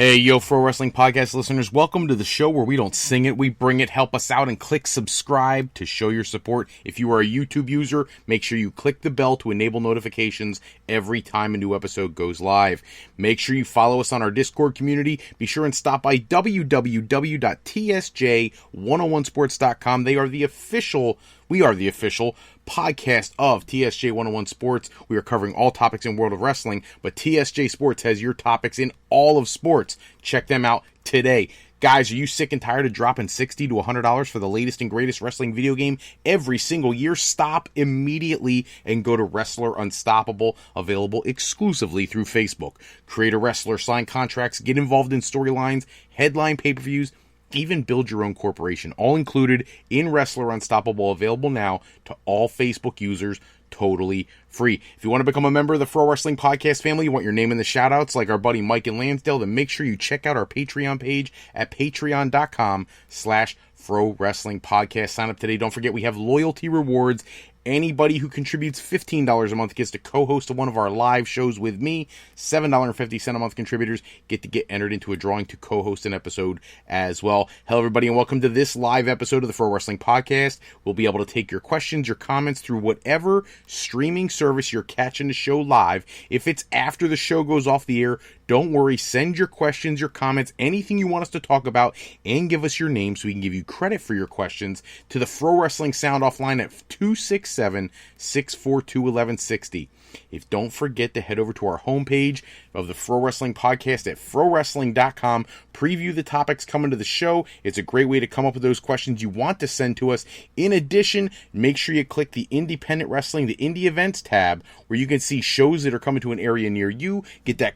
Hey, yo, Fro Wrestling Podcast listeners, welcome to the show where we don't sing it, we bring it. Help us out and click subscribe to show your support. If you are a YouTube user, make sure you click the bell to enable notifications every time a new episode goes live. Make sure you follow us on our Discord community. Be sure and stop by www.tsj101sports.com. We are the official podcast of TSJ 101 Sports. We are covering all topics in World of Wrestling, but TSJ Sports has your topics in all of sports. Check them out today. Guys, are you sick and tired of dropping $60 to $100 for the latest and greatest wrestling video game every single year? Stop immediately and go to Wrestler Unstoppable, available exclusively through Facebook. Create a wrestler, sign contracts, get involved in storylines, headline pay-per-views, even build your own corporation. All included in Wrestler Unstoppable, available now to all Facebook users, totally free. If you want to become a member of the Fro Wrestling Podcast family, you want your name in the shoutouts like our buddy Mike in Lansdale, then make sure you check out our Patreon page at patreon.com/Fro Wrestling Podcast. Sign up today. Don't forget we have loyalty rewards. Anybody who contributes $15 a month gets to co-host one of our live shows with me. $7.50 a month contributors get entered into a drawing to co-host an episode as well. Hello, everybody, and welcome to this live episode of the Fro Wrestling Podcast. We'll be able to take your questions, your comments through whatever streaming service you're catching the show live. If it's after the show goes off the air, don't worry. Send your questions, your comments, anything you want us to talk about, and give us your name so we can give you credit for your questions to the Fro Wrestling Sound Off line at 267-642-1160. Don't forget to head over to our homepage of the Fro Wrestling Podcast at frowrestling.com. Preview the topics coming to the show. It's a great way to come up with those questions you want to send to us. In addition, make sure you click the Independent Wrestling, the Indie Events tab, where you can see shows that are coming to an area near you. Get that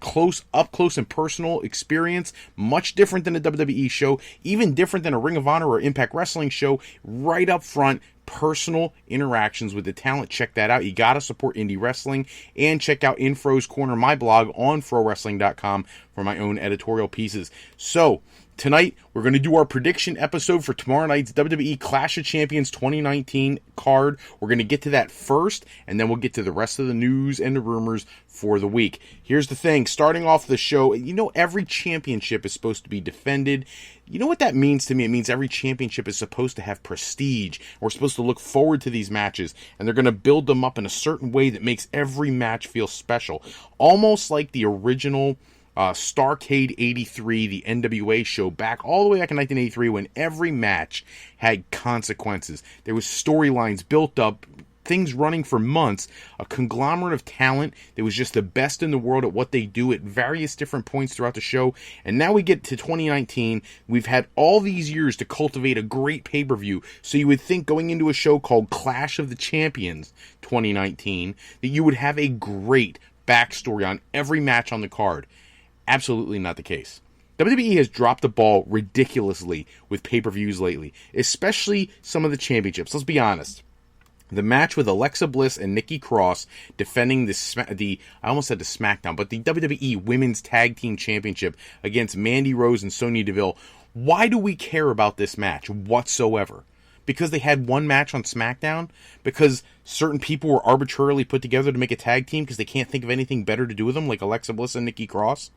up close and personal experience. Much different than a WWE show, even different than a Ring of Honor or Impact Wrestling show. Right up front, personal interactions with the talent. Check that out. You got to support indie wrestling, and check out Infro's Corner, my blog on frowrestling.com for my own editorial pieces. So tonight we're going to do our prediction episode for tomorrow night's WWE Clash of Champions 2019 card. We're going to get to that first, and then we'll get to the rest of the news and the rumors for the week. Here's the thing, starting off the show, every championship is supposed to be defended. You know what that means to me? It means every championship is supposed to have prestige. We're supposed to look forward to these matches, and they're going to build them up in a certain way that makes every match feel special. Almost like the original Starrcade 83, the NWA show, all the way back in 1983, when every match had consequences. There was storylines built up, things running for months, a conglomerate of talent that was just the best in the world at what they do at various different points throughout the show. And now we get to 2019. We've had all these years to cultivate a great pay-per-view. So you would think going into a show called Clash of the Champions 2019 that you would have a great backstory on every match on the card. Absolutely not the case. WWE has dropped the ball ridiculously with pay-per-views lately, especially some of the championships. Let's be honest. The match with Alexa Bliss and Nikki Cross defending I almost said the SmackDown, but the WWE Women's Tag Team Championship against Mandy Rose and Sonya Deville. Why do we care about this match whatsoever? Because they had one match on SmackDown? Because certain people were arbitrarily put together to make a tag team because they can't think of anything better to do with them, like Alexa Bliss and Nikki Cross?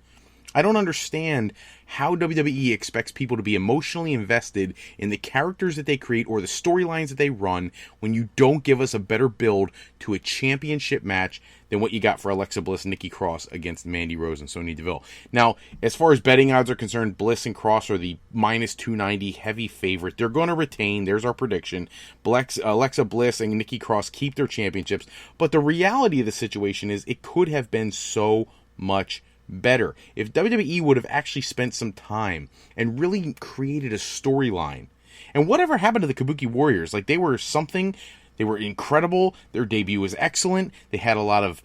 I don't understand how WWE expects people to be emotionally invested in the characters that they create or the storylines that they run when you don't give us a better build to a championship match than what you got for Alexa Bliss and Nikki Cross against Mandy Rose and Sonya Deville. Now, as far as betting odds are concerned, Bliss and Cross are the minus 290 heavy favorite. They're going to retain. There's our prediction. Alexa Bliss and Nikki Cross keep their championships. But the reality of the situation is it could have been so much better if WWE would have actually spent some time and really created a storyline. And whatever happened to the Kabuki Warriors? Like, they were something. They were incredible. Their debut was excellent. They had a lot of,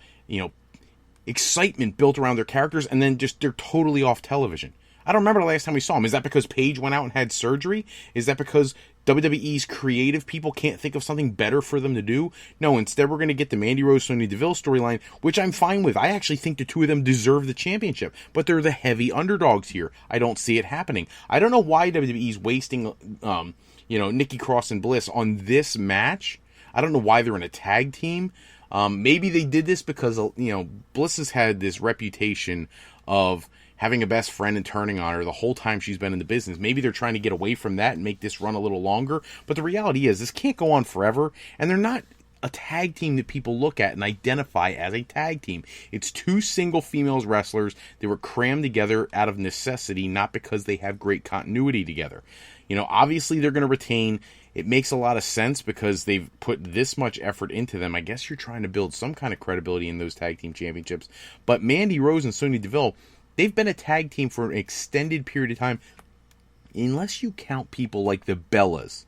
excitement built around their characters, and then they're totally off television. I don't remember the last time we saw them. Is that because Paige went out and had surgery? Is that because WWE's creative people can't think of something better for them to do? No, instead we're going to get the Mandy Rose, Sonya Deville storyline, which I'm fine with. I actually think the two of them deserve the championship, but they're the heavy underdogs here. I don't see it happening. I don't know why WWE's wasting, Nikki Cross and Bliss on this match. I don't know why they're in a tag team. Maybe they did this because, Bliss has had this reputation of having a best friend and turning on her the whole time she's been in the business. Maybe they're trying to get away from that and make this run a little longer, but the reality is this can't go on forever, and they're not a tag team that people look at and identify as a tag team. It's two single females wrestlers. They were crammed together out of necessity, not because they have great continuity together. You know, obviously they're going to retain. It makes a lot of sense because they've put this much effort into them. I guess you're trying to build some kind of credibility in those tag team championships. But Mandy Rose and Sonya Deville, they've been a tag team for an extended period of time. Unless you count people like the Bellas,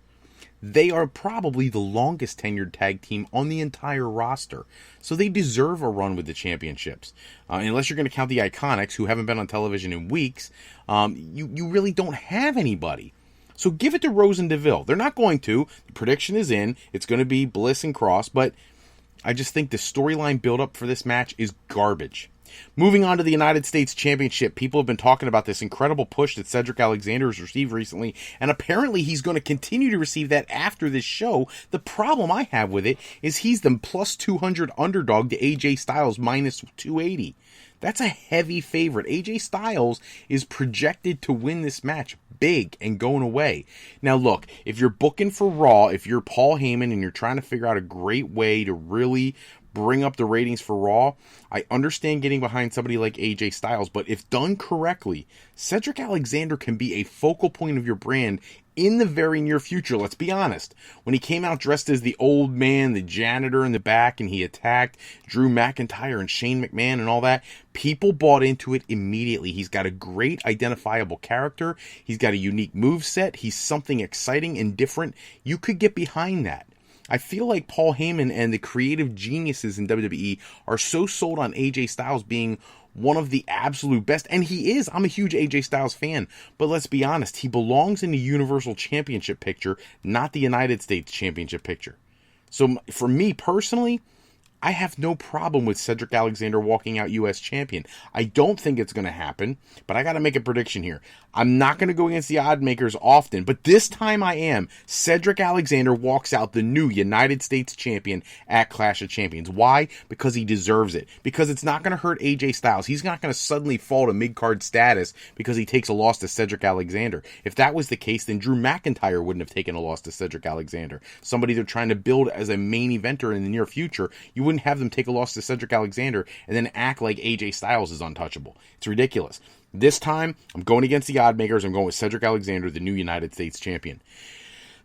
they are probably the longest tenured tag team on the entire roster. So they deserve a run with the championships. Unless you're going to count the Iconics, who haven't been on television in weeks, you really don't have anybody. So give it to Rose and Deville. They're not going to. The prediction is in. It's going to be Bliss and Cross, but I just think the storyline build-up for this match is garbage. Moving on to the United States Championship, people have been talking about this incredible push that Cedric Alexander has received recently, and apparently he's going to continue to receive that after this show. The problem I have with it is he's the plus 200 underdog to AJ Styles minus 280. That's a heavy favorite. AJ Styles is projected to win this match big and going away. Now look, if you're booking for Raw, if you're Paul Heyman and you're trying to figure out a great way to really bring up the ratings for Raw, I understand getting behind somebody like AJ Styles, but if done correctly, Cedric Alexander can be a focal point of your brand in the very near future. Let's be honest. When he came out dressed as the old man, the janitor in the back, and he attacked Drew McIntyre and Shane McMahon and all that, people bought into it immediately. He's got a great identifiable character. He's got a unique moveset. He's something exciting and different. You could get behind that. I feel like Paul Heyman and the creative geniuses in WWE are so sold on AJ Styles being one of the absolute best, and he is. I'm a huge AJ Styles fan, but let's be honest, he belongs in the Universal Championship picture, not the United States Championship picture. So for me personally, I have no problem with Cedric Alexander walking out U.S. champion. I don't think it's going to happen, but I got to make a prediction here. I'm not going to go against the odd makers often, but this time I am. Cedric Alexander walks out the new United States champion at Clash of Champions. Why? Because he deserves it. Because it's not going to hurt AJ Styles. He's not going to suddenly fall to mid-card status because he takes a loss to Cedric Alexander. If that was the case, then Drew McIntyre wouldn't have taken a loss to Cedric Alexander. Somebody they're trying to build as a main eventer in the near future, you wouldn't have them take a loss to Cedric Alexander and then act like AJ Styles is untouchable. It's ridiculous. This time, I'm going against the odd makers. I'm going with Cedric Alexander, the new United States champion.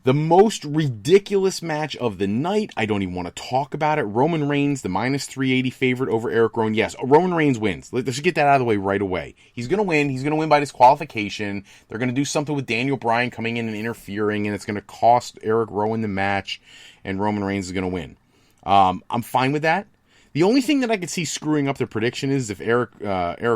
The most ridiculous match of the night, I don't even want to talk about it. Roman Reigns, the minus 380 favorite over Eric Rowan. Yes, Roman Reigns wins. Let's get that out of the way right away. He's going to win. He's going to win by disqualification. They're going to do something with Daniel Bryan coming in and interfering, and it's going to cost Eric Rowan the match, and Roman Reigns is going to win. I'm fine with that. The only thing that I could see screwing up the prediction is if Eric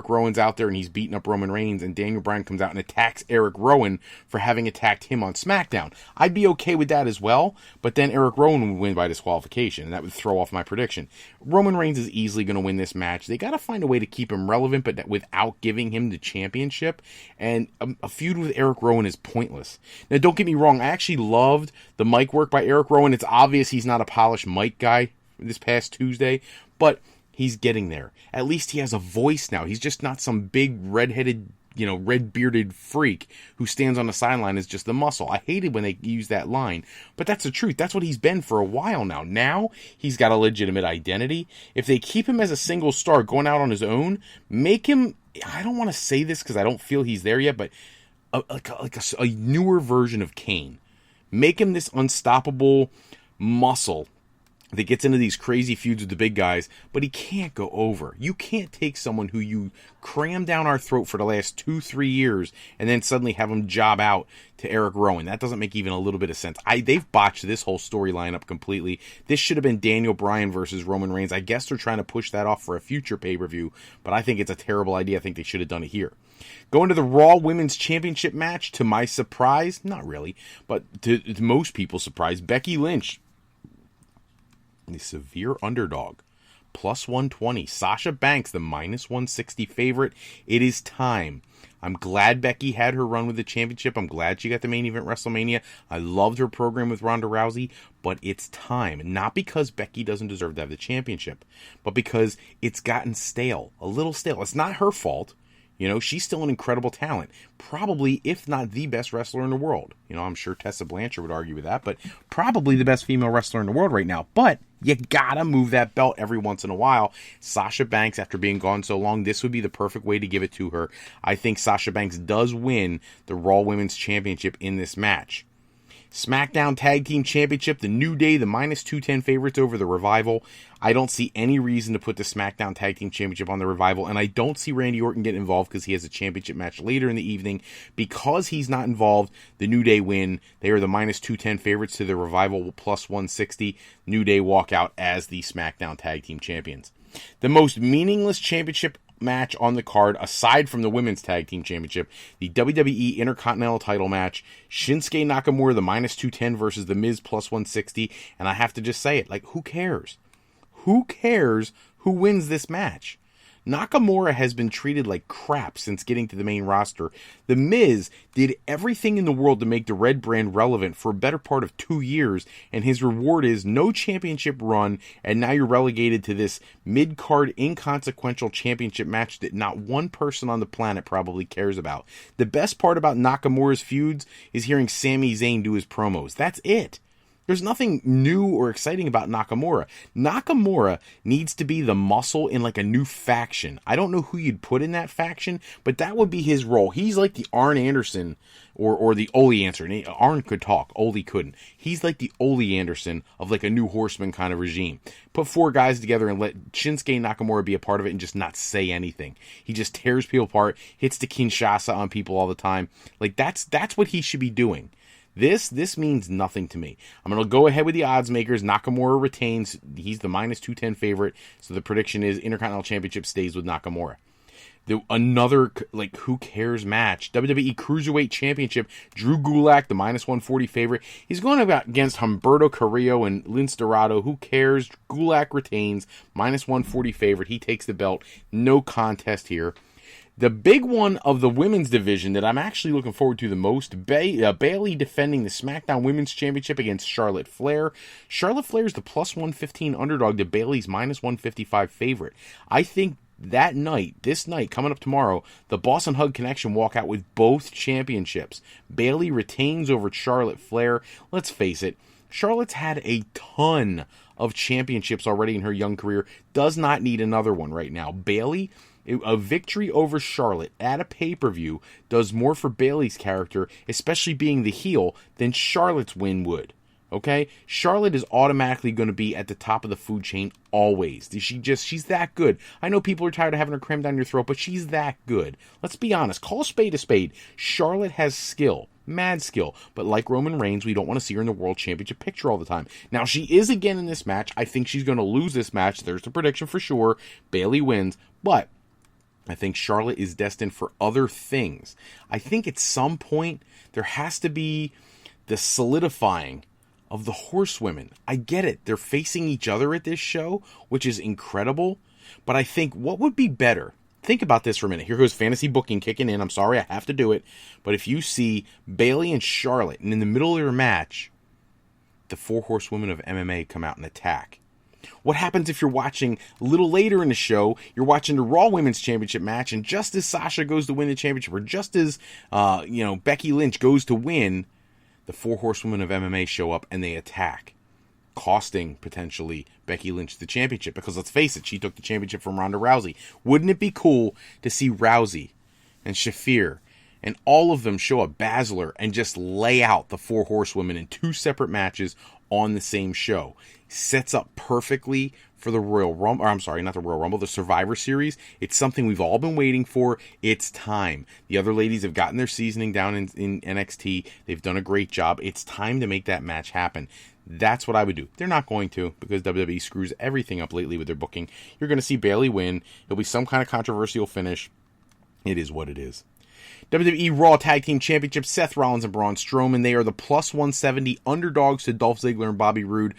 Rowan's out there and he's beating up Roman Reigns and Daniel Bryan comes out and attacks Eric Rowan for having attacked him on SmackDown. I'd be okay with that as well, but then Eric Rowan would win by disqualification, and that would throw off my prediction. Roman Reigns is easily going to win this match. They got to find a way to keep him relevant, but without giving him the championship, and a feud with Eric Rowan is pointless. Now, don't get me wrong, I actually loved the mic work by Eric Rowan. It's obvious he's not a polished mic guy this past Tuesday, but he's getting there. At least he has a voice now. He's just not some big red-headed, red-bearded freak who stands on the sideline as just the muscle. I hated when they use that line, but that's the truth. That's what he's been for a while now. Now he's got a legitimate identity. If they keep him as a single star going out on his own, make him, I don't want to say this because I don't feel he's there yet, but a newer version of Kane. Make him this unstoppable muscle that gets into these crazy feuds with the big guys, but he can't go over. You can't take someone who you cram down our throat for the last 2-3 years and then suddenly have him job out to Eric Rowan. That doesn't make even a little bit of sense. They've botched this whole storyline up completely. This should have been Daniel Bryan versus Roman Reigns. I guess they're trying to push that off for a future pay-per-view, but I think it's a terrible idea. I think they should have done it here. Going to the Raw Women's Championship match, to my surprise, not really, but to most people's surprise, Becky Lynch, the severe underdog, plus 120. Sasha Banks, the minus 160 favorite. It is time. I'm glad Becky had her run with the championship. I'm glad she got the main event WrestleMania. I loved her program with Ronda Rousey, but it's time. Not because Becky doesn't deserve to have the championship, but because it's gotten stale, a little stale. It's not her fault. You know, she's still an incredible talent. Probably, if not the best wrestler in the world. You know, I'm sure Tessa Blanchard would argue with that, but probably the best female wrestler in the world right now. But you gotta move that belt every once in a while. Sasha Banks, after being gone so long, this would be the perfect way to give it to her. I think Sasha Banks does win the Raw Women's Championship in this match. SmackDown Tag Team Championship, the New Day, the -210 favorites over the Revival. I don't see any reason to put the SmackDown Tag Team Championship on the Revival, and I don't see Randy Orton getting involved because he has a championship match later in the evening. Because he's not involved, the New Day win. They are the -210 favorites to the Revival, +160. New Day walk out as the SmackDown Tag Team Champions. The most meaningless championship match on the card, aside from the Women's Tag Team Championship, the WWE Intercontinental title match, Shinsuke Nakamura, the -210 versus The Miz, +160, and I have to just say it, like, who cares? Who cares who wins this match? Nakamura has been treated like crap since getting to the main roster. The Miz did everything in the world to make the red brand relevant for a better part of 2 years, and his reward is no championship run, and now you're relegated to this mid-card inconsequential championship match that not one person on the planet probably cares about. The best part about Nakamura's feuds is hearing Sami Zayn do his promos. That's it. There's nothing new or exciting about Nakamura. Nakamura needs to be the muscle in like a new faction. I don't know who you'd put in that faction, but that would be his role. He's like the Arn Anderson or the Ole Anderson. Arn could talk, Ole couldn't. He's like the Ole Anderson of like a New Horseman kind of regime. Put 4 guys together and let Shinsuke Nakamura be a part of it and just not say anything. He just tears people apart, hits the Kinshasa on people all the time. Like that's what he should be doing. This means nothing to me. I'm going to go ahead with the odds makers. Nakamura retains. He's the -210 favorite. So the prediction is Intercontinental Championship stays with Nakamura. Another, like, who cares match. WWE Cruiserweight Championship. Drew Gulak, the -140 favorite. He's going against Humberto Carrillo and Lince Dorado. Who cares? Gulak retains. -140 favorite. He takes the belt. No contest here. The big one of the women's division that I'm actually looking forward to the most, Bayley defending the SmackDown Women's Championship against Charlotte Flair. Charlotte Flair is the +115 underdog to Bayley's -155 favorite. I think this night, coming up tomorrow, the Boston Hug Connection walk out with both championships. Bayley retains over Charlotte Flair. Let's face it, Charlotte's had a ton of championships already in her young career. Does not need another one right now. Bayley, a victory over Charlotte at a pay-per-view does more for Bayley's character, especially being the heel, than Charlotte's win would. Okay? Charlotte is automatically going to be at the top of the food chain always. She's that good. I know people are tired of having her crammed down your throat, but she's that good. Let's be honest. Call a spade a spade. Charlotte has skill. Mad skill. But like Roman Reigns, we don't want to see her in the World Championship picture all the time. Now, she is again in this match. I think she's going to lose this match. There's the prediction for sure. Bayley wins. But I think Charlotte is destined for other things. I think at some point there has to be the solidifying of the horsewomen. I get it. They're facing each other at this show, which is incredible. But I think what would be better? Think about this for a minute. Here goes fantasy booking kicking in. I'm sorry, I have to do it. But if you see Bayley and Charlotte, and in the middle of your match, the 4 horsewomen of MMA come out and attack. What happens if you're watching a little later in the show, you're watching the Raw Women's Championship match, and just as Sasha goes to win the championship, or just as Becky Lynch goes to win, the 4 horsewomen of MMA show up and they attack, costing potentially Becky Lynch the championship, because let's face it, she took the championship from Ronda Rousey. Wouldn't it be cool to see Rousey and Shafir and all of them show up, Baszler, and just lay out the 4 horsewomen in 2 separate matches on the same show? Sets up perfectly for the Royal Rumble, or I'm sorry, not the Royal Rumble, the Survivor Series. It's something we've all been waiting for. It's time. The other ladies have gotten their seasoning down in NXT. They've done a great job. It's time to make that match happen. That's what I would do. They're not going to, because WWE screws everything up lately with their booking. You're going to see Bayley win. It'll be some kind of controversial finish. It is what it is. WWE Raw Tag Team Championship, Seth Rollins and Braun Strowman. They are the +170 underdogs to Dolph Ziggler and Bobby Roode.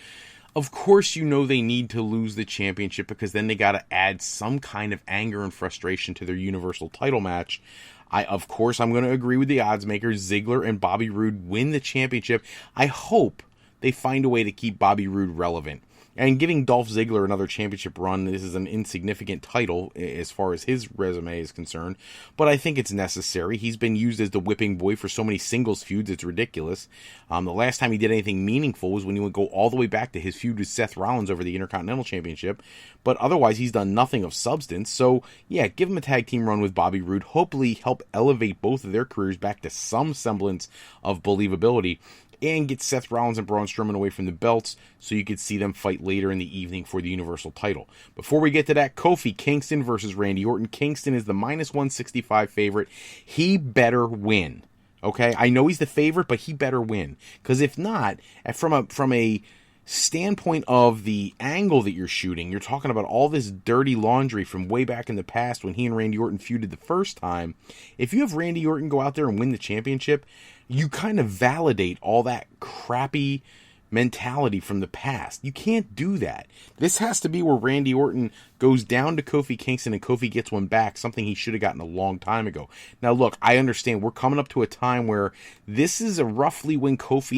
Of course, you know they need to lose the championship, because then they got to add some kind of anger and frustration to their Universal title match. Of course, I'm going to agree with the odds makers. Ziggler and Bobby Roode win the championship. I hope they find a way to keep Bobby Roode relevant. And giving Dolph Ziggler another championship run, this is an insignificant title as far as his resume is concerned, but I think it's necessary. He's been used as the whipping boy for so many singles feuds, it's ridiculous. The last time he did anything meaningful was when he would go all the way back to his feud with Seth Rollins over the Intercontinental Championship, but otherwise he's done nothing of substance. So yeah, give him a tag team run with Bobby Roode, hopefully help elevate both of their careers back to some semblance of believability, and get Seth Rollins and Braun Strowman away from the belts so you could see them fight later in the evening for the Universal title. Before we get to that, Kofi Kingston versus Randy Orton. Kingston is the minus 165 favorite. He better win. Okay? I know he's the favorite, but he better win. Because if not, from a standpoint of the angle that you're shooting, you're talking about all this dirty laundry from way back in the past when he and Randy Orton feuded the first time. If you have Randy Orton go out there and win the championship, you kind of validate all that crappy mentality from the past. You can't do that. This has to be where Randy Orton goes down to Kofi Kingston and Kofi gets one back, something he should have gotten a long time ago. Now look, I understand we're coming up to a time where this is roughly when Kofi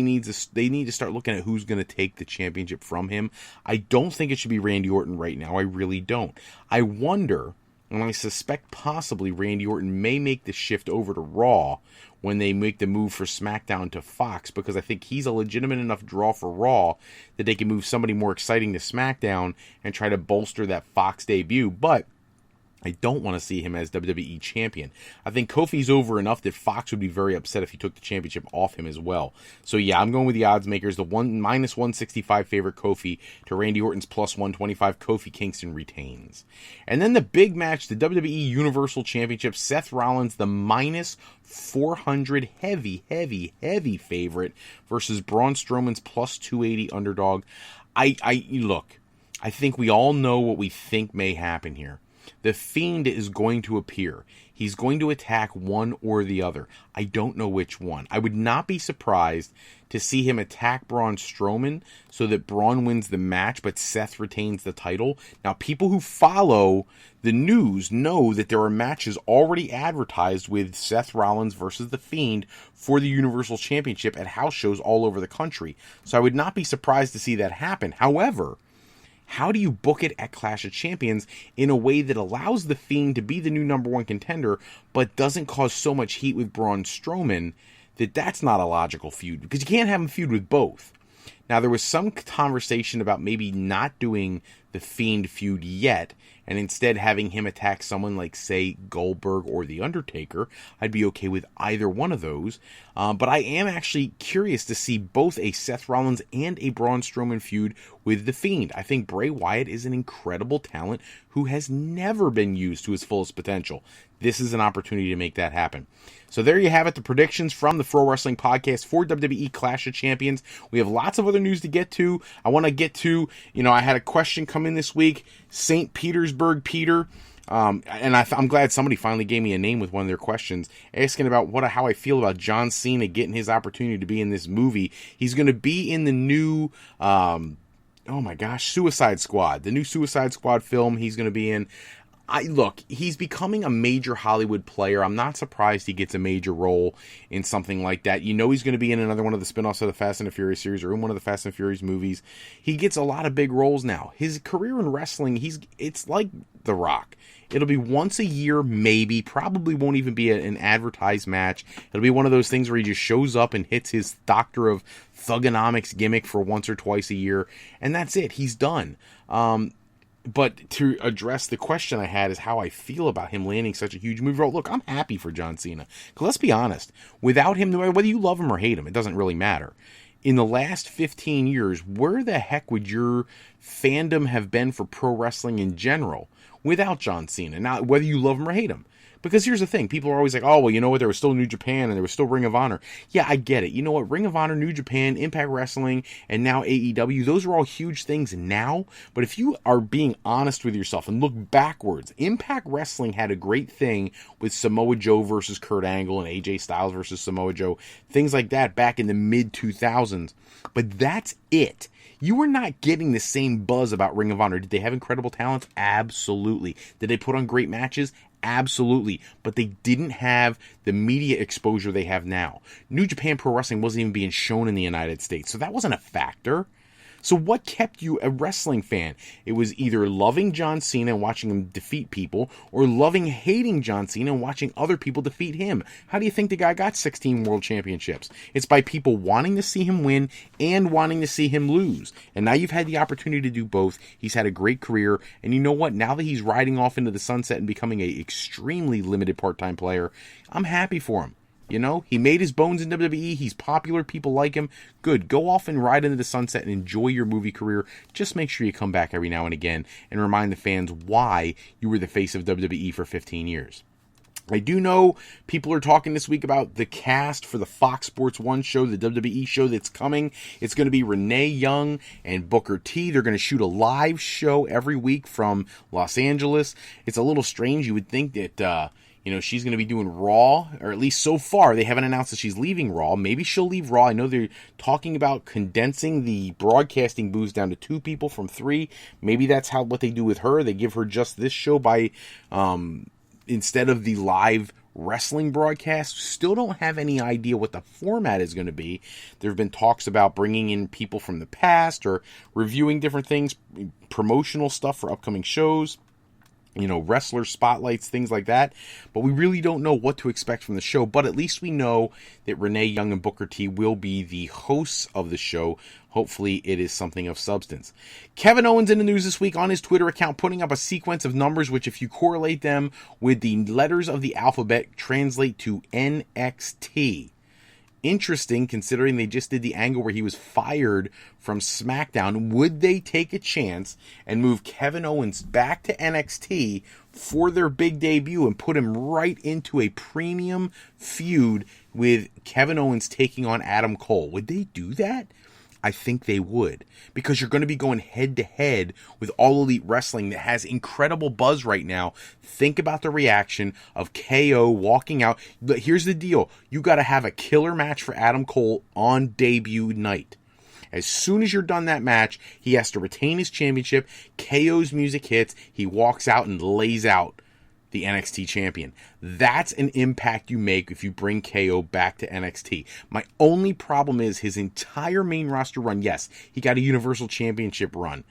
they need to start looking at who's going to take the championship from him. I don't think it should be Randy Orton right now. I really don't. I wonder, and I suspect possibly Randy Orton may make the shift over to Raw when they make the move for SmackDown to Fox, because I think he's a legitimate enough draw for Raw that they can move somebody more exciting to SmackDown and try to bolster that Fox debut. But I don't want to see him as WWE champion. I think Kofi's over enough that Fox would be very upset if he took the championship off him as well. So yeah, I'm going with the odds makers. The minus 165 favorite Kofi to Randy Orton's plus 125. Kofi Kingston retains. And then the big match, the WWE Universal Championship. Seth Rollins, the minus 400 heavy favorite versus Braun Strowman's plus 280 underdog. Look, I think we all know what we think may happen here. The Fiend is going to appear. He's going to attack one or the other. I don't know which one. I would not be surprised to see him attack Braun Strowman so that Braun wins the match, but Seth retains the title. Now, people who follow the news know that there are matches already advertised with Seth Rollins versus The Fiend for the Universal Championship at house shows all over the country. So I would not be surprised to see that happen. However, how do you book it at Clash of Champions in a way that allows The Fiend to be the new number one contender, but doesn't cause so much heat with Braun Strowman that's not a logical feud? Because you can't have him feud with both. Now, there was some conversation about maybe not doing the Fiend feud yet, and instead having him attack someone like, say, Goldberg or The Undertaker. I'd be okay with either one of those. But I am actually curious to see both a Seth Rollins and a Braun Strowman feud with The Fiend. I think Bray Wyatt is an incredible talent who has never been used to his fullest potential. This is an opportunity to make that happen. So there you have it, the predictions from the Fro Wrestling Podcast for WWE Clash of Champions. We have lots of other news to get to. I want to get to, I had a question come in this week, St. Petersburg Peter, and I'm glad somebody finally gave me a name with one of their questions, asking about how I feel about John Cena getting his opportunity to be in this movie. He's going to be in the new, Suicide Squad. The new Suicide Squad film he's going to be in. Look, he's becoming a major Hollywood player. I'm not surprised he gets a major role in something like that. He's going to be in another one of the spinoffs of the Fast and the Furious series or in one of the Fast and Furious movies. He gets a lot of big roles now. His career in wrestling, it's like The Rock. It'll be once a year, maybe. Probably won't even be an advertised match. It'll be one of those things where he just shows up and hits his Doctor of Thugonomics gimmick for once or twice a year, and that's it. He's done. But to address the question I had is how I feel about him landing such a huge movie role. Look, I'm happy for John Cena. Because let's be honest, without him, whether you love him or hate him, it doesn't really matter. In the last 15 years, where the heck would your fandom have been for pro wrestling in general without John Cena? Now, whether you love him or hate him. Because here's the thing, people are always like, oh, well, you know what, there was still New Japan and there was still Ring of Honor. Yeah, I get it. You know what, Ring of Honor, New Japan, Impact Wrestling, and now AEW, those are all huge things now. But if you are being honest with yourself and look backwards, Impact Wrestling had a great thing with Samoa Joe versus Kurt Angle and AJ Styles versus Samoa Joe, things like that back in the mid-2000s. But that's it. You were not getting the same buzz about Ring of Honor. Did they have incredible talents? Absolutely. Did they put on great matches? Absolutely. But they didn't have the media exposure they have now. New Japan Pro Wrestling wasn't even being shown in the United States, so that wasn't a factor. So what kept you a wrestling fan? It was either loving John Cena and watching him defeat people, or loving hating John Cena and watching other people defeat him. How do you think the guy got 16 world championships? It's by people wanting to see him win and wanting to see him lose. And now you've had the opportunity to do both. He's had a great career, and you know what? Now that he's riding off into the sunset and becoming an extremely limited part-time player, I'm happy for him. You know, he made his bones in WWE. He's popular. People like him. Good. Go off and ride into the sunset and enjoy your movie career. Just make sure you come back every now and again and remind the fans why you were the face of WWE for 15 years. I do know people are talking this week about the cast for the Fox Sports 1 show, the WWE show that's coming. It's going to be Renee Young and Booker T. They're going to shoot a live show every week from Los Angeles. It's a little strange. You would think that, she's going to be doing Raw, or at least so far, they haven't announced that she's leaving Raw. Maybe she'll leave Raw. I know they're talking about condensing the broadcasting booths down to 2 people from 3. Maybe that's what they do with her. They give her just this show by, instead of the live wrestling broadcast. Still don't have any idea what the format is going to be. There have been talks about bringing in people from the past or reviewing different things, promotional stuff for upcoming shows. Wrestler spotlights, things like that. But we really don't know what to expect from the show. But at least we know that Renee Young and Booker T will be the hosts of the show. Hopefully it is something of substance. Kevin Owens in the news this week on his Twitter account, putting up a sequence of numbers which, if you correlate them with the letters of the alphabet, translate to NXT. Interesting, considering they just did the angle where he was fired from SmackDown. Would they take a chance and move Kevin Owens back to NXT for their big debut and put him right into a premium feud with Kevin Owens taking on Adam Cole? Would they do that? I think they would, because you're going to be going head to head with All Elite Wrestling that has incredible buzz right now. Think about the reaction of KO walking out. But here's the deal. You got to have a killer match for Adam Cole on debut night. As soon as you're done that match, he has to retain his championship. KO's music hits. He walks out and lays out the NXT champion. That's an impact you make if you bring KO back to NXT. My only problem is his entire main roster run. Yes, he got a Universal Championship run.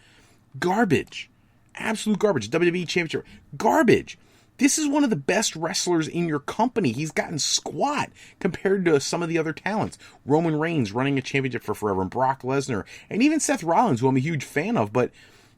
Garbage. Absolute garbage. WWE Championship. Garbage. This is one of the best wrestlers in your company. He's gotten squat compared to some of the other talents. Roman Reigns running a championship for forever, and Brock Lesnar, and even Seth Rollins, who I'm a huge fan of, but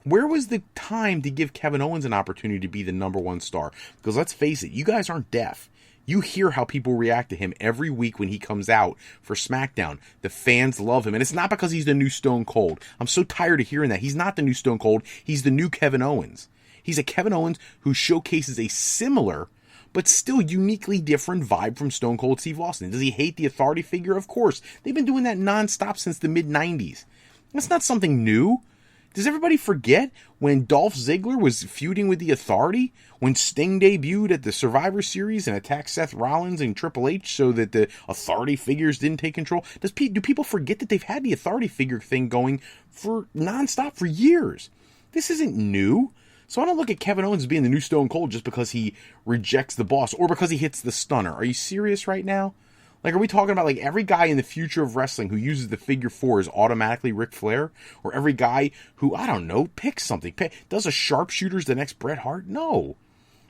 where was the time to give Kevin Owens an opportunity to be the number one star? Because let's face it, you guys aren't deaf. You hear how people react to him every week when he comes out for SmackDown. The fans love him. And it's not because he's the new Stone Cold. I'm so tired of hearing that. He's not the new Stone Cold. He's the new Kevin Owens. He's a Kevin Owens who showcases a similar but still uniquely different vibe from Stone Cold Steve Austin. Does he hate the authority figure? Of course. They've been doing that nonstop since the mid-90s. That's not something new. Does everybody forget when Dolph Ziggler was feuding with the Authority? When Sting debuted at the Survivor Series and attacked Seth Rollins and Triple H so that the Authority figures didn't take control? Do people forget that they've had the Authority figure thing going for nonstop for years? This isn't new. So I don't look at Kevin Owens as being the new Stone Cold just because he rejects the boss or because he hits the stunner. Are you serious right now? Like, are we talking about, like, every guy in the future of wrestling who uses the figure 4 is automatically Ric Flair? Or every guy who, I don't know, picks something, does a sharpshooter's the next Bret Hart? No.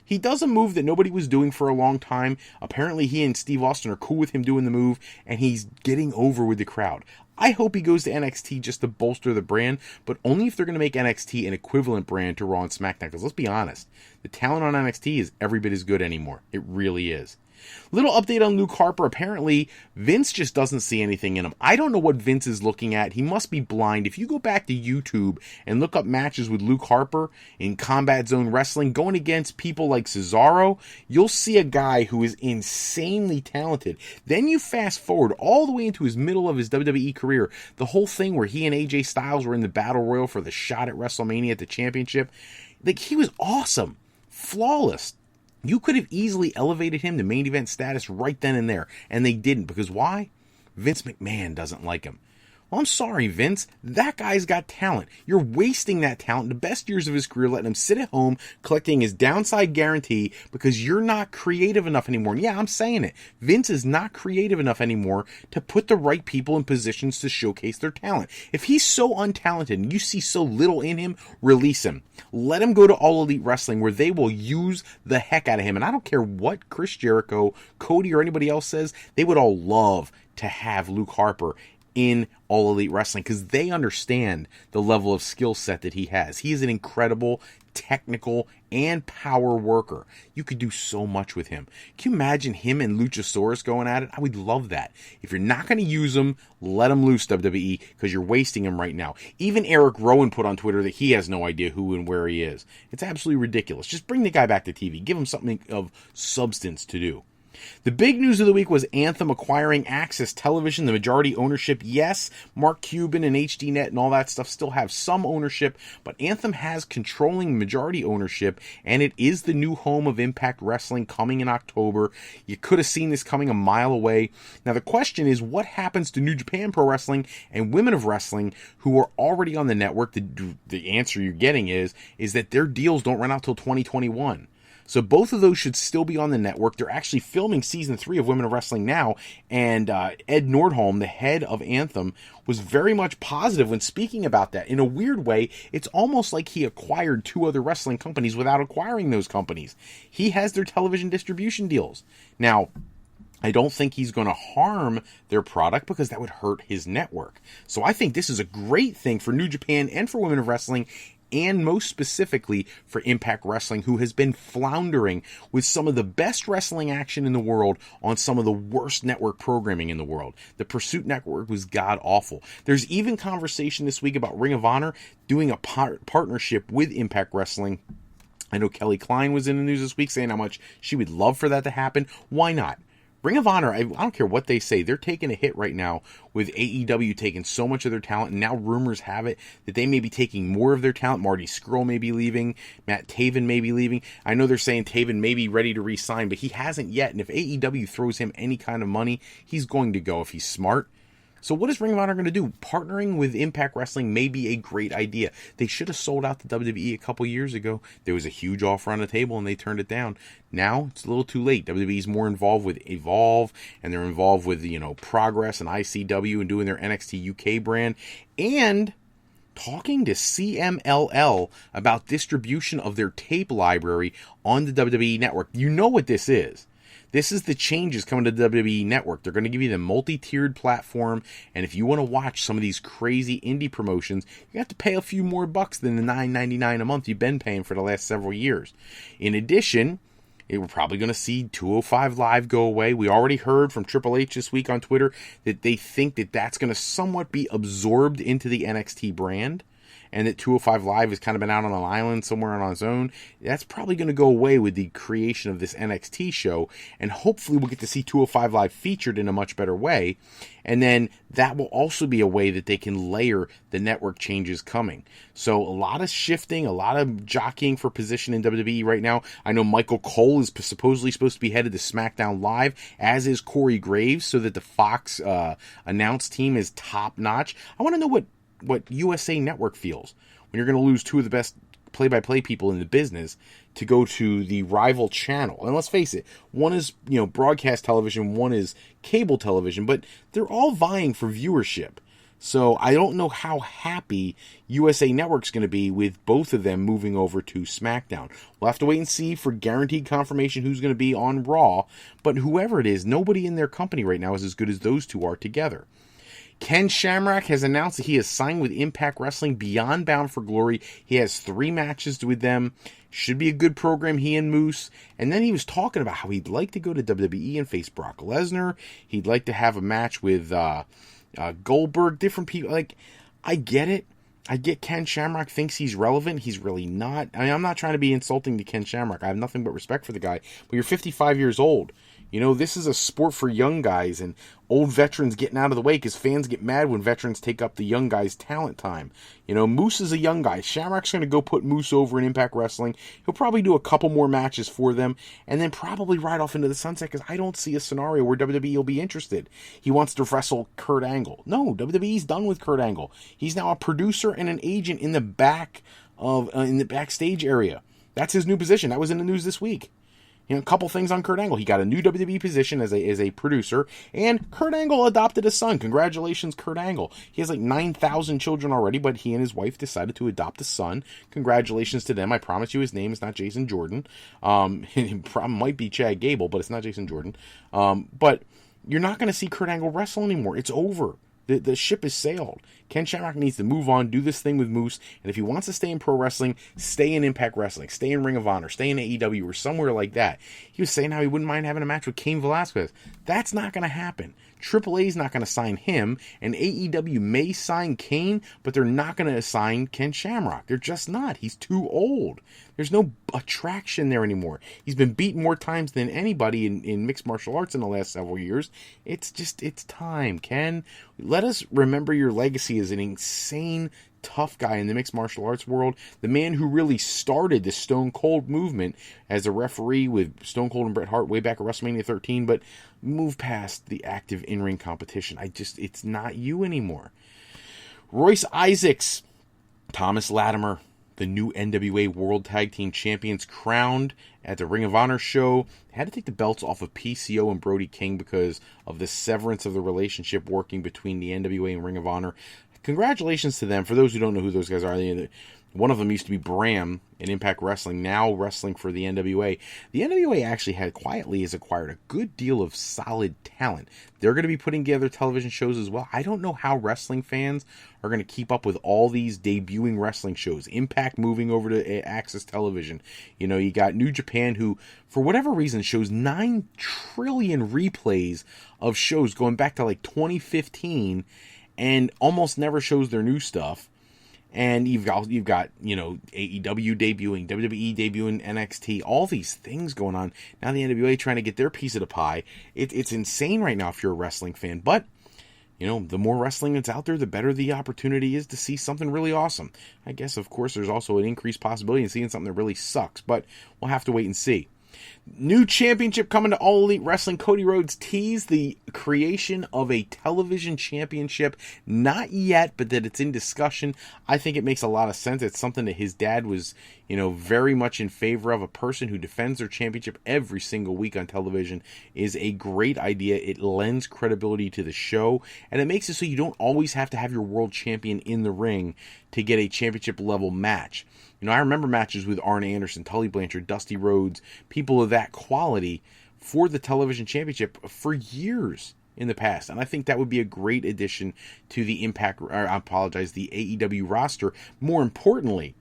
He does a move that nobody was doing for a long time. Apparently he and Steve Austin are cool with him doing the move, and he's getting over with the crowd. I hope he goes to NXT just to bolster the brand, but only if they're going to make NXT an equivalent brand to Raw and SmackDown. Because let's be honest, the talent on NXT is every bit as good anymore. It really is. Little update on Luke Harper. Apparently, Vince just doesn't see anything in him. I don't know what Vince is looking at. He must be blind. If you go back to YouTube and look up matches with Luke Harper in Combat Zone Wrestling, going against people like Cesaro, you'll see a guy who is insanely talented. Then you fast forward all the way into his middle of his WWE career. The whole thing where he and AJ Styles were in the Battle Royal for the shot at WrestleMania at the championship. Like, he was awesome. Flawless. You could have easily elevated him to main event status right then and there, and they didn't. Because why? Vince McMahon doesn't like him. Well, I'm sorry, Vince. That guy's got talent. You're wasting that talent, the best years of his career, letting him sit at home, collecting his downside guarantee because you're not creative enough anymore. And yeah, I'm saying it. Vince is not creative enough anymore to put the right people in positions to showcase their talent. If he's so untalented and you see so little in him, release him. Let him go to All Elite Wrestling where they will use the heck out of him. And I don't care what Chris Jericho, Cody, or anybody else says, they would all love to have Luke Harper in All Elite Wrestling because they understand the level of skill set that he has. He is an incredible technical and power worker. You could do so much with him. Can you imagine him and Luchasaurus going at it? I would love that. If you're not going to use him, let him loose, WWE, because you're wasting him right now. Even Eric Rowan put on Twitter that he has no idea who and where he is. It's absolutely ridiculous. Just bring the guy back to TV. Give him something of substance to do. The big news of the week was Anthem acquiring Access Television, the majority ownership. Yes, Mark Cuban and HDNet and all that stuff still have some ownership, but Anthem has controlling majority ownership, and it is the new home of Impact Wrestling coming in October. You could have seen this coming a mile away. Now, the question is, what happens to New Japan Pro Wrestling and Women of Wrestling who are already on the network? The answer you're getting is that their deals don't run out till 2021. So both of those should still be on the network. They're actually filming season 3 of Women of Wrestling now, and Ed Nordholm, the head of Anthem, was very much positive when speaking about that. In a weird way, it's almost like he acquired 2 other wrestling companies without acquiring those companies. He has their television distribution deals. Now, I don't think he's going to harm their product because that would hurt his network. So I think this is a great thing for New Japan and for Women of Wrestling, and most specifically for Impact Wrestling, who has been floundering with some of the best wrestling action in the world on some of the worst network programming in the world. The Pursuit Network was god-awful. There's even conversation this week about Ring of Honor doing a partnership with Impact Wrestling. I know Kelly Klein was in the news this week saying how much she would love for that to happen. Why not? Ring of Honor, I don't care what they say, they're taking a hit right now with AEW taking so much of their talent, and now rumors have it that they may be taking more of their talent. Marty Scurll may be leaving, Matt Taven may be leaving. I know they're saying Taven may be ready to re-sign, but he hasn't yet, and if AEW throws him any kind of money, he's going to go if he's smart. So what is Ring of Honor going to do? Partnering with Impact Wrestling may be a great idea. They should have sold out the WWE a couple years ago. There was a huge offer on the table and they turned it down. Now it's a little too late. WWE's more involved with Evolve, and they're involved with, Progress and ICW and doing their NXT UK brand, and talking to CMLL about distribution of their tape library on the WWE network. You know what this is. This is the changes coming to the WWE Network. They're going to give you the multi-tiered platform, and if you want to watch some of these crazy indie promotions, you have to pay a few more bucks than the $9.99 a month you've been paying for the last several years. In addition, we're probably going to see 205 Live go away. We already heard from Triple H this week on Twitter that they think that that's going to somewhat be absorbed into the NXT brand, and that 205 Live has kind of been out on an island somewhere on its own. That's probably going to go away with the creation of this NXT show, and hopefully we'll get to see 205 Live featured in a much better way, and then that will also be a way that they can layer the network changes coming. So a lot of shifting, a lot of jockeying for position in WWE right now. I know Michael Cole is supposedly supposed to be headed to SmackDown Live, as is Corey Graves, so that the Fox announced team is top-notch. I want to know what USA Network feels when you're going to lose 2 of the best play-by-play people in the business to go to the rival channel. And let's face it, one is, broadcast television, one is cable television, but they're all vying for viewership. So I don't know how happy USA Network's going to be with both of them moving over to SmackDown. We'll have to wait and see for guaranteed confirmation who's going to be on Raw, but whoever it is, nobody in their company right now is as good as those two are together. Ken Shamrock has announced that he has signed with Impact Wrestling beyond Bound for Glory. He has 3 matches with them. Should be a good program, he and Moose. And then he was talking about how he'd like to go to WWE and face Brock Lesnar. He'd like to have a match with Goldberg, different people. I get it. I get Ken Shamrock thinks he's relevant. He's really not. I'm not trying to be insulting to Ken Shamrock. I have nothing but respect for the guy. But you're 55 years old. This is a sport for young guys and old veterans getting out of the way because fans get mad when veterans take up the young guys' talent time. Moose is a young guy. Shamrock's going to go put Moose over in Impact Wrestling. He'll probably do a couple more matches for them and then probably ride off into the sunset because I don't see a scenario where WWE will be interested. He wants to wrestle Kurt Angle. No, WWE's done with Kurt Angle. He's now a producer and an agent in the backstage area. That's his new position. That was in the news this week. A couple things on Kurt Angle. He got a new WWE position as a producer, and Kurt Angle adopted a son. Congratulations, Kurt Angle. He has like 9,000 children already, but he and his wife decided to adopt a son. Congratulations to them. I promise you his name is not Jason Jordan. It might be Chad Gable, but it's not Jason Jordan. But you're not going to see Kurt Angle wrestle anymore. It's over. The ship has sailed. Ken Shamrock needs to move on, do this thing with Moose, and if he wants to stay in pro wrestling, stay in Impact Wrestling, stay in Ring of Honor, stay in AEW or somewhere like that. He was saying how he wouldn't mind having a match with Cain Velasquez. That's not going to happen. AAA's not going to sign him, and AEW may sign Cain, but they're not going to sign Ken Shamrock. They're just not. He's too old. There's no attraction there anymore. He's been beaten more times than anybody in mixed martial arts in the last several years. It's time, Ken. Let us remember your legacy as an insane, tough guy in the mixed martial arts world. The man who really started the Stone Cold movement as a referee with Stone Cold and Bret Hart way back at WrestleMania 13, but move past the active in-ring competition. It's not you anymore. Royce Isaacs, Thomas Latimer, the new NWA World Tag Team Champions, crowned at the Ring of Honor show. They had to take the belts off of PCO and Brody King because of the severance of the relationship working between the NWA and Ring of Honor. Congratulations to them. For those who don't know who those guys are, one of them used to be Bram in Impact Wrestling, now wrestling for the NWA. The NWA actually has acquired a good deal of solid talent. They're going to be putting together television shows as well. I don't know how wrestling fans are going to keep up with all these debuting wrestling shows. Impact moving over to Access Television. You got New Japan, who, for whatever reason, shows 9 trillion replays of shows going back to like 2015 and almost never shows their new stuff. And you've got AEW debuting, WWE debuting, NXT, all these things going on. Now the NWA trying to get their piece of the pie. It's insane right now if you're a wrestling fan. But, the more wrestling that's out there, the better the opportunity is to see something really awesome. I guess, of course, there's also an increased possibility in seeing something that really sucks. But we'll have to wait and see. New championship coming to All Elite Wrestling. Cody Rhodes teased the creation of a television championship. Not yet, but that it's in discussion. I think it makes a lot of sense. It's something that his dad was, very much in favor of. A person who defends their championship every single week on television is a great idea. It lends credibility to the show, and it makes it so you don't always have to have your world champion in the ring to get a championship level match. I remember matches with Arn Anderson, Tully Blanchard, Dusty Rhodes, people of that quality for the television championship for years in the past. And I think that would be a great addition to the the AEW roster. More importantly,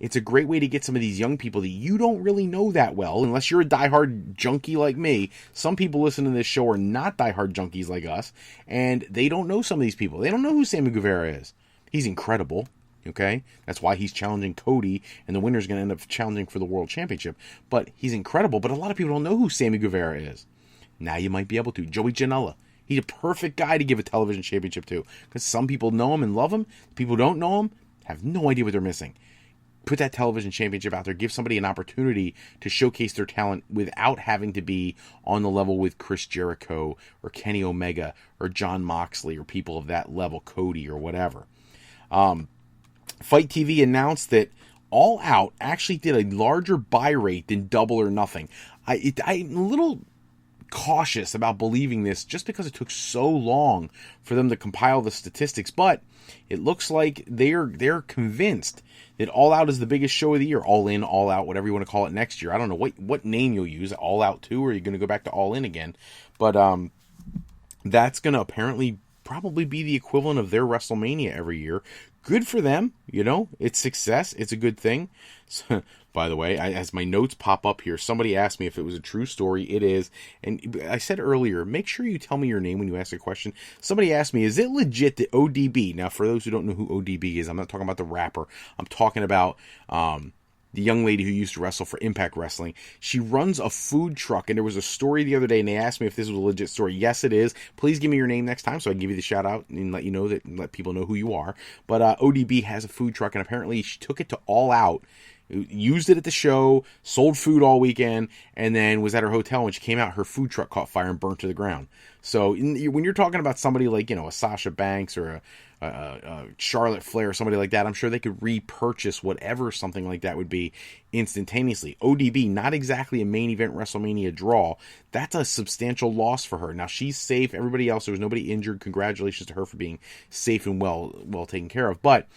it's a great way to get some of these young people that you don't really know that well, unless you're a diehard junkie like me. Some people listening to this show are not diehard junkies like us, and they don't know some of these people. They don't know who Sammy Guevara is. He's incredible. Okay, that's why he's challenging Cody, and the winner's going to end up challenging for the World Championship. But he's incredible, but a lot of people don't know who Sammy Guevara is. Now you might be able to. Joey Janela. He's a perfect guy to give a television championship to, because some people know him and love him. People who don't know him have no idea what they're missing. Put that television championship out there. Give somebody an opportunity to showcase their talent without having to be on the level with Chris Jericho or Kenny Omega or Jon Moxley or people of that level, Cody or whatever. Fight TV announced that All Out actually did a larger buy rate than Double or Nothing. I'm a little cautious about believing this just because it took so long for them to compile the statistics, but it looks like they're convinced that All Out is the biggest show of the year. All In, All Out, whatever you want to call it next year. I don't know what name you'll use, All Out 2, or are you going to go back to All In again? But that's going to apparently probably be the equivalent of their WrestleMania every year. Good for them, it's success. It's a good thing. So, by the way, as my notes pop up here, somebody asked me if it was a true story. It is. And I said earlier, make sure you tell me your name when you ask a question. Somebody asked me, is it legit that ODB, now for those who don't know who ODB is, I'm not talking about the rapper. I'm talking about the young lady who used to wrestle for Impact Wrestling. She runs a food truck, and there was a story the other day, and they asked me if this was a legit story. Yes, it is. Please give me your name next time so I can give you the shout out and let you know that, and let people know who you are. But ODB has a food truck, and apparently she took it to All Out, used it at the show, sold food all weekend, and then was at her hotel. When she came out, her food truck caught fire and burnt to the ground. So when you're talking about somebody like, a Sasha Banks or a Charlotte Flair or somebody like that, I'm sure they could repurchase whatever something like that would be instantaneously. ODB, not exactly a main event WrestleMania draw. That's a substantial loss for her. Now, she's safe. Everybody else, there was nobody injured. Congratulations to her for being safe and well taken care of. But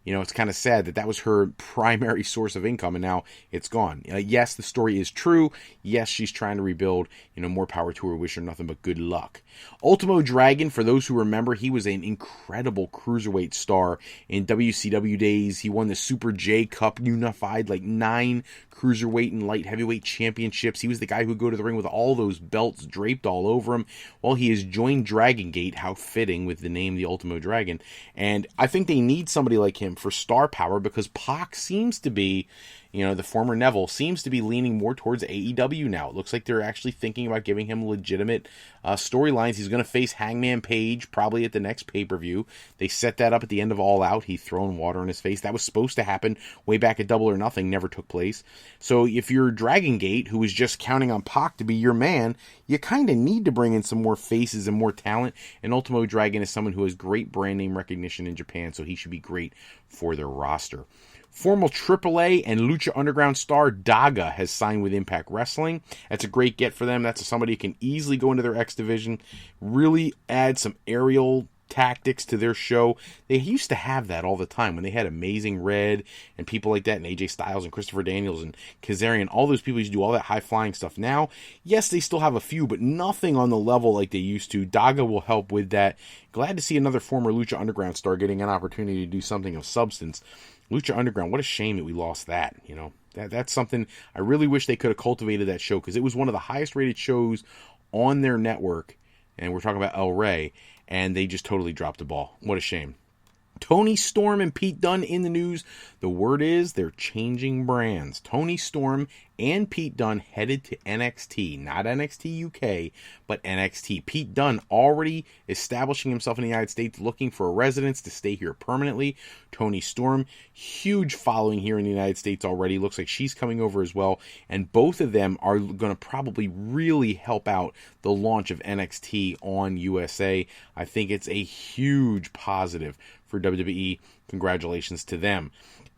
it's kind of sad that was her primary source of income, and now it's gone. Yes, the story is true. Yes, she's trying to rebuild. More power to her. Wish her nothing but good luck. Ultimo Dragon, for those who remember, he was an incredible cruiserweight star in WCW days. He won the Super J Cup, unified 9 cruiserweight and light heavyweight championships. He was the guy who would go to the ring with all those belts draped all over him. Well, he has joined Dragon Gate. How fitting with the name the Ultimo Dragon. And I think they need somebody like him for star power, because Pac seems to be, the former Neville, seems to be leaning more towards AEW now. It looks like they're actually thinking about giving him legitimate storylines. He's going to face Hangman Page probably at the next pay-per-view. They set that up at the end of All Out. He thrown water in his face. That was supposed to happen way back at Double or Nothing. Never took place. So if you're Dragon Gate, who is just counting on Pac to be your man, you kind of need to bring in some more faces and more talent. And Ultimo Dragon is someone who has great brand name recognition in Japan, so he should be great for their roster. Former AAA and Lucha Underground star Daga has signed with Impact Wrestling. That's a great get for them. That's somebody who can easily go into their X division, really add some aerial tactics to their show. They used to have that all the time when they had Amazing Red and people like that, and AJ Styles and Christopher Daniels and Kazarian. All those people used to do all that high-flying stuff. Now, yes, they still have a few, but nothing on the level like they used to. Daga will help with that. Glad to see another former Lucha Underground star getting an opportunity to do something of substance. Lucha Underground, what a shame that we lost that. That's something I really wish they could have cultivated that show, because it was one of the highest rated shows on their network, and we're talking about El Rey, and they just totally dropped the ball. What a shame. Tony Storm and Pete Dunne in the news. The word is they're changing brands. Tony Storm and Pete Dunne headed to NXT. Not NXT UK, but NXT. Pete Dunne already establishing himself in the United States, looking for a residence to stay here permanently. Tony Storm, huge following here in the United States already. Looks like she's coming over as well. And both of them are going to probably really help out the launch of NXT on USA. I think it's a huge positive for WWE. Congratulations to them.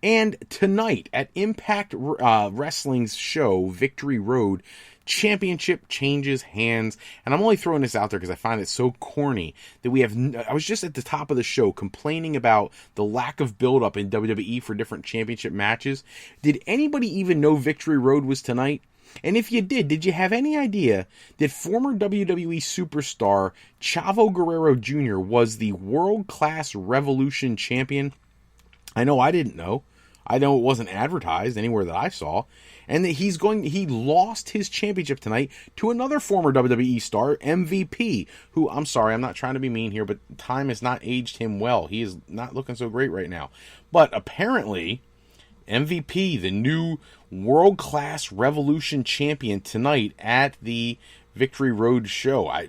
And tonight at Impact Wrestling's show, Victory Road, championship changes hands. And I'm only throwing this out there because I find it so corny that we have... I was just at the top of the show complaining about the lack of build-up in WWE for different championship matches. Did anybody even know Victory Road was tonight? And if you did you have any idea that former WWE superstar Chavo Guerrero Jr. was the World Class Revolution champion? I know I didn't know. I know it wasn't advertised anywhere that I saw. And that he lost his championship tonight to another former WWE star, MVP, who, I'm sorry, I'm not trying to be mean here, but time has not aged him well. He is not looking so great right now. But apparently, MVP, the new World Class Revolution champion tonight at the Victory Road show. I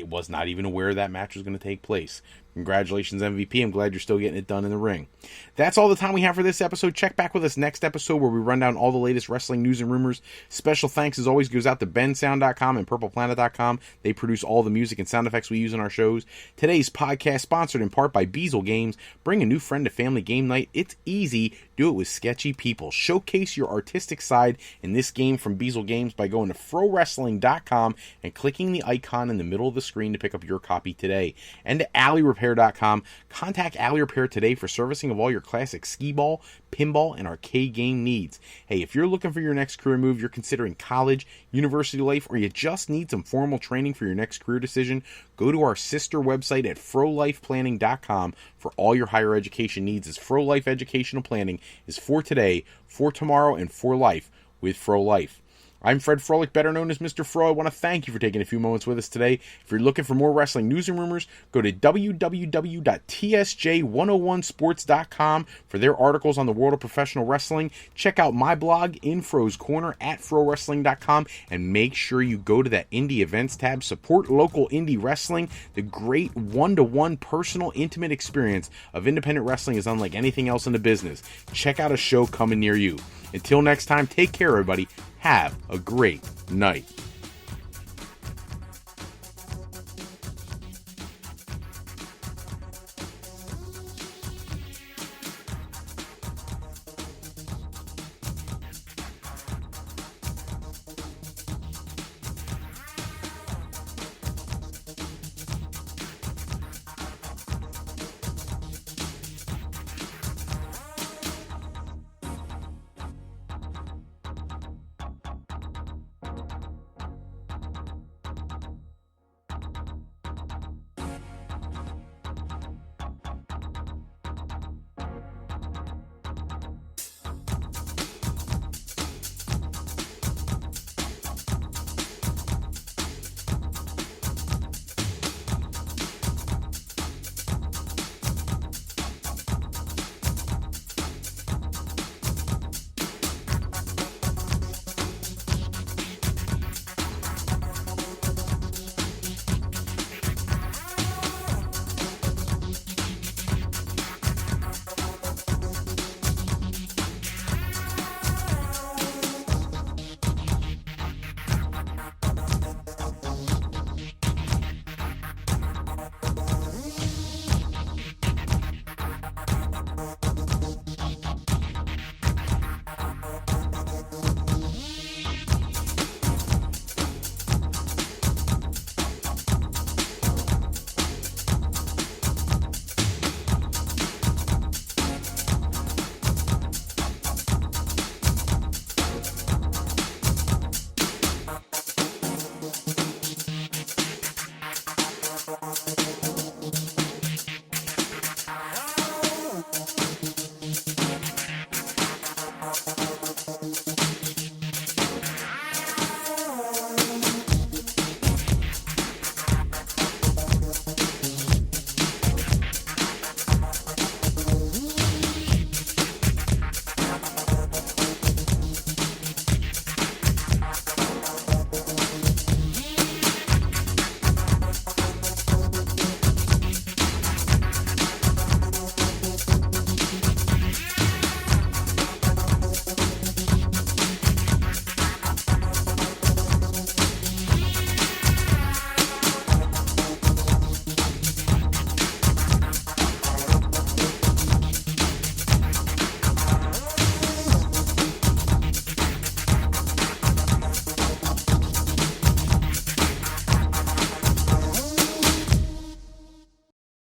was not even aware that match was going to take place. Congratulations, MVP. I'm glad you're still getting it done in the ring. That's all the time we have for this episode. Check back with us next episode where we run down all the latest wrestling news and rumors. Special thanks, as always, goes out to bensound.com and purpleplanet.com. They produce all the music and sound effects we use in our shows. Today's podcast sponsored in part by Beazle Games. Bring a new friend to family game night. It's easy. Do it with sketchy people. Showcase your artistic side in this game from Beazle Games by going to frowrestling.com and clicking the icon in the middle of the screen to pick up your copy today. And to alleyrepair.com. Contact Alley Repair today for servicing of all your classic skee-ball, pinball, and arcade game needs. Hey, if you're looking for your next career move, you're considering college, university life, or you just need some formal training for your next career decision, go to our sister website at frolifeplanning.com for all your higher education needs. As Fro Life Educational Planning is for today, for tomorrow, and for life with Fro Life. I'm Fred Froelich, better known as Mr. Fro. I want to thank you for taking a few moments with us today. If you're looking for more wrestling news and rumors, go to www.tsj101sports.com for their articles on the world of professional wrestling. Check out my blog, In Fro's Corner, at frowrestling.com, and make sure you go to that indie events tab. Support local indie wrestling. The great one-to-one personal, intimate experience of independent wrestling is unlike anything else in the business. Check out a show coming near you. Until next time, take care, everybody. Have a great night.